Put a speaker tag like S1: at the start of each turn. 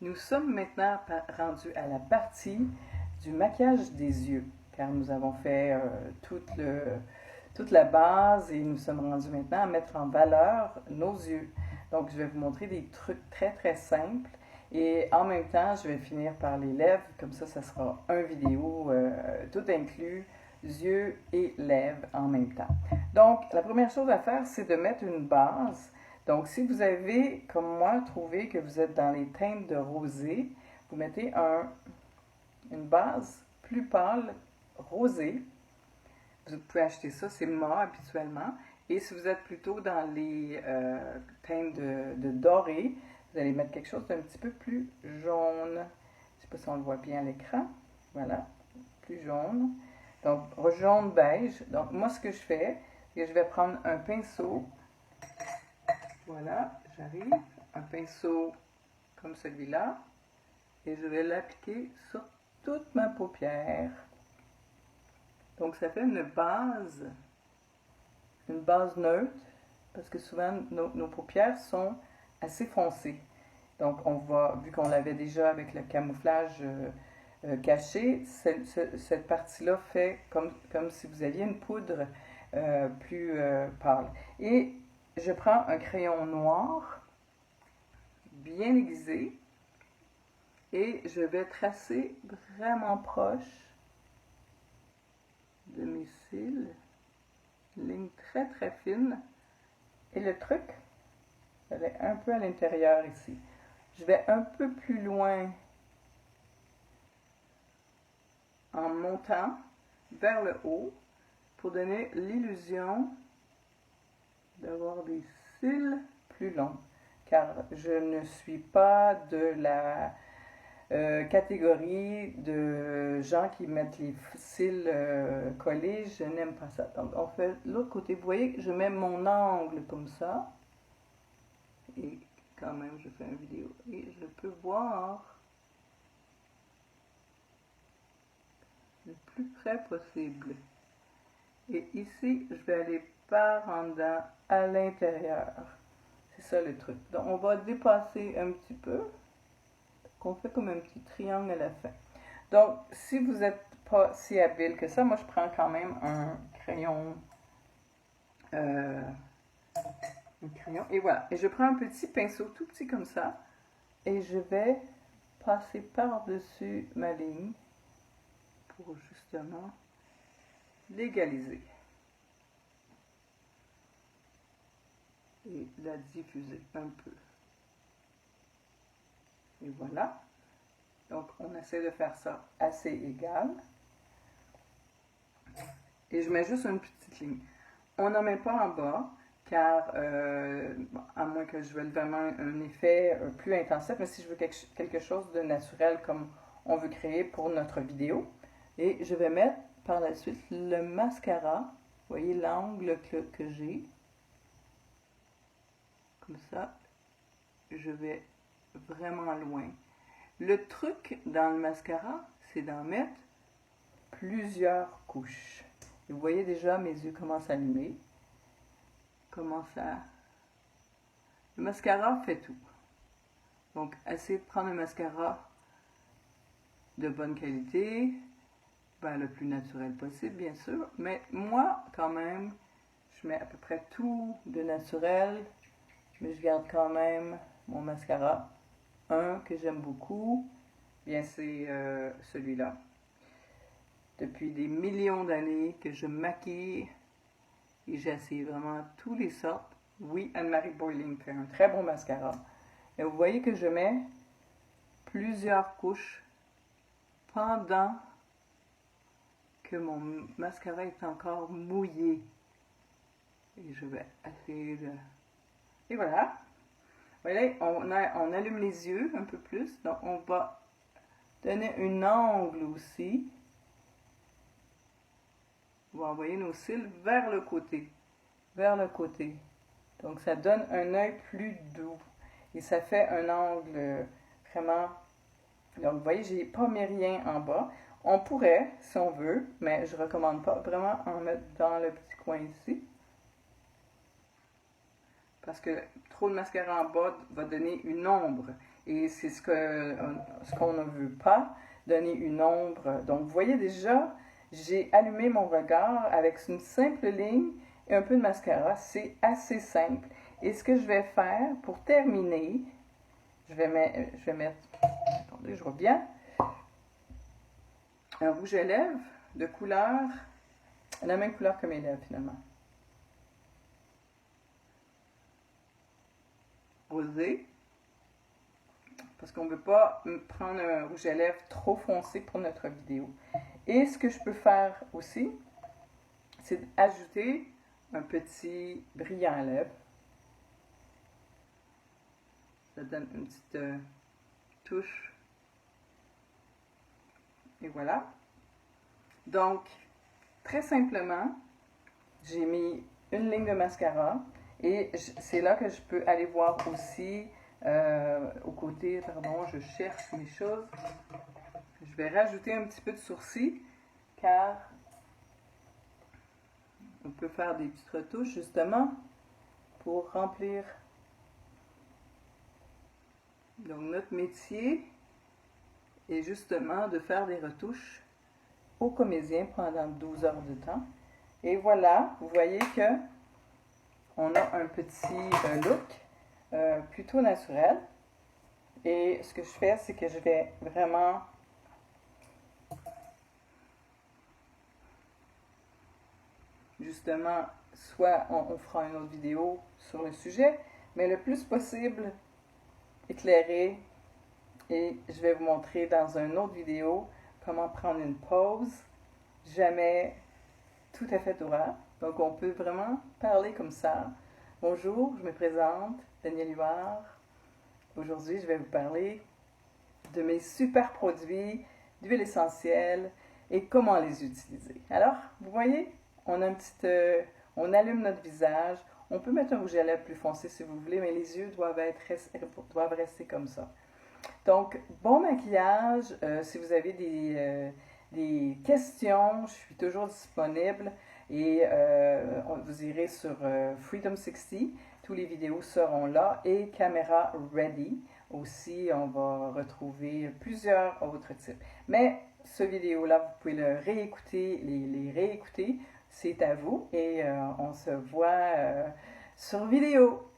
S1: Nous sommes maintenant rendus à la partie du maquillage des yeux, car nous avons fait toute la base et nous sommes rendus maintenant à mettre en valeur nos yeux. Donc, je vais vous montrer des trucs très, très simples et en même temps, je vais finir par les lèvres. Comme ça sera un vidéo tout inclus, yeux et lèvres en même temps. Donc, la première chose à faire, c'est de mettre une base. Donc, si vous avez, comme moi, trouvé que vous êtes dans les teintes de rosé, vous mettez une base plus pâle, rosée. Vous pouvez acheter ça, c'est mat habituellement. Et si vous êtes plutôt dans les teintes de doré, vous allez mettre quelque chose d'un petit peu plus jaune. Je ne sais pas si on le voit bien à l'écran. Voilà, plus jaune. Donc, jaune beige. Donc, moi, ce que je fais, c'est que je vais prendre un pinceau. Voilà, j'arrive. Un pinceau comme celui-là. Et je vais l'appliquer sur toute ma paupière. Donc, ça fait une base neutre, parce que souvent, nos paupières sont assez foncées. Donc, vu qu'on l'avait déjà avec le camouflage caché, cette partie-là fait comme si vous aviez une poudre plus pâle. Et je prends un crayon noir, bien aiguisé, et je vais tracer vraiment proche de mes cils, une ligne très très fine. Et le truc, elle est un peu à l'intérieur ici. Je vais un peu plus loin en montant vers le haut pour donner l'illusion d'avoir des cils plus longs. Car je ne suis pas de la catégorie de gens qui mettent les cils collés. Je n'aime pas ça. Donc, on fait l'autre côté. Vous voyez, je mets mon angle comme ça. Et quand même, je fais une vidéo. Et je peux voir le plus près possible. Et ici, je vais aller par en dedans, à l'intérieur. C'est ça le truc. Donc, on va dépasser un petit peu. On fait comme un petit triangle à la fin. Donc, si vous n'êtes pas si habile que ça, moi, je prends quand même un crayon. Et voilà. Et je prends un petit pinceau tout petit comme ça. Et je vais passer par-dessus ma ligne pour justement l'égaliser. Et la diffuser un peu. Et voilà. Donc, on essaie de faire ça assez égal. Et je mets juste une petite ligne. On n'en met pas en bas, car à moins que je veuille vraiment un effet plus intensif, mais si je veux quelque chose de naturel comme on veut créer pour notre vidéo. Et je vais mettre par la suite le mascara. Vous voyez l'angle que j'ai. Comme ça, je vais vraiment loin. Le truc dans le mascara, c'est d'en mettre plusieurs couches. Et vous voyez déjà, mes yeux commencent à allumer. Le mascara fait tout. Donc, essayez de prendre un mascara de bonne qualité, le plus naturel possible, bien sûr. Mais moi, quand même, je mets à peu près tout de naturel, mais je garde quand même mon mascara. Un que j'aime beaucoup, bien c'est celui-là. Depuis des millions d'années que je maquille et j'essaie vraiment toutes les sortes. Oui, Anne-Marie Boiling fait un très bon mascara. Et vous voyez que je mets plusieurs couches pendant que mon mascara est encore mouillé. Et je vais essayer de... Et voilà. Vous voyez, on allume les yeux un peu plus. Donc, on va donner un angle aussi. On va envoyer nos cils vers le côté. Vers le côté. Donc, ça donne un œil plus doux. Et ça fait un angle vraiment... Donc, vous voyez, j'ai pas mis rien en bas. On pourrait, si on veut, mais je ne recommande pas vraiment en mettre dans le petit coin ici. Parce que trop de mascara en bas va donner une ombre. Et c'est ce qu'on ne veut pas, donner une ombre. Donc, vous voyez déjà, j'ai allumé mon regard avec une simple ligne et un peu de mascara. C'est assez simple. Et ce que je vais faire pour terminer, je vais mettre, attendez, je vois bien, un rouge à lèvres de couleur, la même couleur que mes lèvres finalement. Rosé, parce qu'on ne veut pas prendre un rouge à lèvres trop foncé pour notre vidéo. Et ce que je peux faire aussi, c'est ajouter un petit brillant à lèvres. Ça donne une petite touche. Et voilà. Donc, très simplement, j'ai mis une ligne de mascara et c'est là que je peux aller voir aussi au côté, pardon, je cherche mes choses. Je vais rajouter un petit peu de sourcil car on peut faire des petites retouches justement pour remplir. Donc notre métier est justement de faire des retouches aux comédiens pendant 12 heures de temps. Et voilà, vous voyez que on a un petit look plutôt naturel. Et ce que je fais, c'est que je vais vraiment justement, soit on fera une autre vidéo sur le sujet, mais le plus possible éclairé. Et je vais vous montrer dans une autre vidéo comment prendre une pause, jamais tout à fait droit. Donc on peut vraiment parler comme ça. Bonjour, je me présente, Danielle Huard. Aujourd'hui, je vais vous parler de mes super produits d'huile essentielle et comment les utiliser. Alors, vous voyez, on a on allume notre visage. On peut mettre un rouge à lèvres plus foncé si vous voulez, mais les yeux doivent rester comme ça. Donc, bon maquillage. Si vous avez des questions, je suis toujours disponible. Et vous irez sur Freedom 60. Tous les vidéos seront là. Et Camera Ready. Aussi, on va retrouver plusieurs autres types. Mais ce vidéo-là, vous pouvez le réécouter, les réécouter. C'est à vous. Et on se voit sur vidéo.